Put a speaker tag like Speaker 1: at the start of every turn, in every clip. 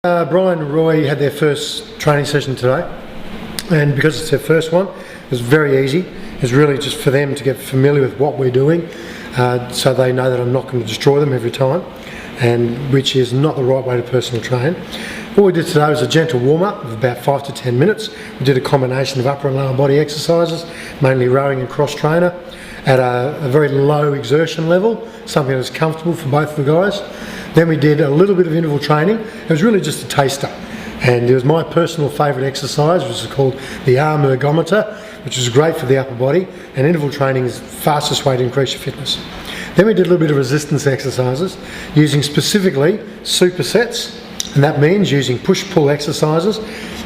Speaker 1: Brian and Roy had their first training session today, and because it's their first one, it was very easy. It's really just for them to get familiar with what we're doing, so they know that I'm not going to destroy them every time, and which is not the right way to personal train. What we did today was a gentle warm-up of about 5 to 10 minutes. We did a combination of upper and lower body exercises, mainly rowing and cross trainer, at a very low exertion level, something that's comfortable for both the guys. Then we did a little bit of interval training. It was really just a taster, and it was my personal favourite exercise, which is called the arm ergometer, which is great for the upper body, and interval training is the fastest way to increase your fitness. Then we did a little bit of resistance exercises using specifically supersets, and that means using push-pull exercises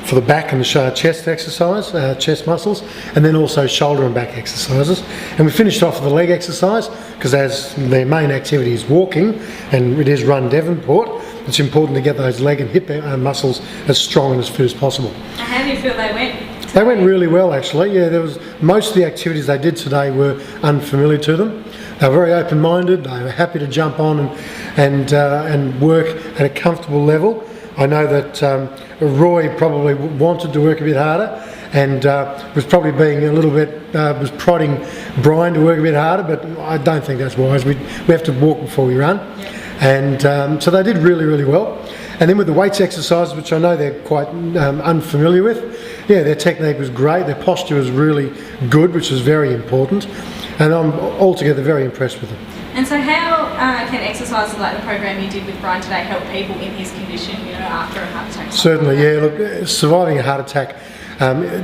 Speaker 1: for the back and the chest exercise, chest muscles, and then also shoulder and back exercises. And we finished off with a leg exercise, because as their main activity is walking, and it is Run Devonport, it's important to get those leg and hip muscles as strong and as fit as possible.
Speaker 2: How do you feel they went?
Speaker 1: They went really well, actually. Yeah, most of the activities they did today were unfamiliar to them. They were very open-minded. They were happy to jump on and work at a comfortable level. I know that Roy probably wanted to work a bit harder, and was probably being a little bit, was prodding Brian to work a bit harder, but I don't think that's wise. We have to walk before we run. And so they did really, really well. And then with the weights exercises, which I know they're quite unfamiliar with, yeah, their technique was great, their posture was really good, which was very important, and I'm altogether very impressed with them.
Speaker 2: And so how can exercises like the program you did with Brian today help people in his condition, after a heart attack?
Speaker 1: Certainly, yeah. Look, surviving a heart attack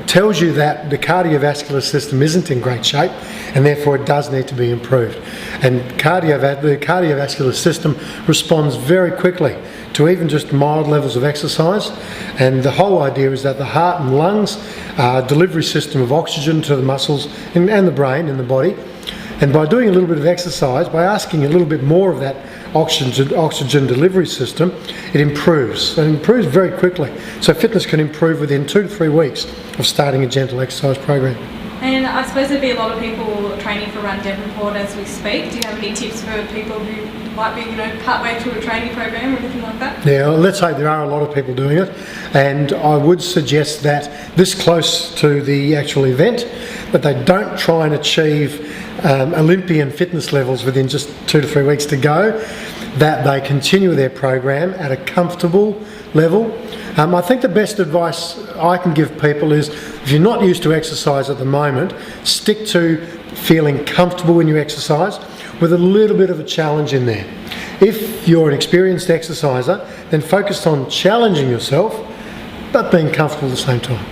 Speaker 1: tells you that the cardiovascular system isn't in great shape, and therefore it does need to be improved. And the cardiovascular system responds very quickly to even just mild levels of exercise, and the whole idea is that the heart and lungs are a delivery system of oxygen to the muscles and the brain and the body. And by doing a little bit of exercise, by asking a little bit more of that oxygen delivery system, it improves. And it improves very quickly. So fitness can improve within 2 to 3 weeks of starting a gentle exercise program.
Speaker 2: And I suppose there'd be a lot of people training for Run Devonport as we speak. Do you have any tips for people who might be, partway through a training program or anything like that? Yeah, well, let's say there are a lot of people doing it, and I would suggest that this close to the actual event, that they don't try and achieve Olympian fitness levels within just 2 to 3 weeks to go, that they continue their program at a comfortable level. I think the best advice I can give people is, if you're not used to exercise at the moment, stick to feeling comfortable when you exercise with a little bit of a challenge in there. If you're an experienced exerciser, then focus on challenging yourself but being comfortable at the same time.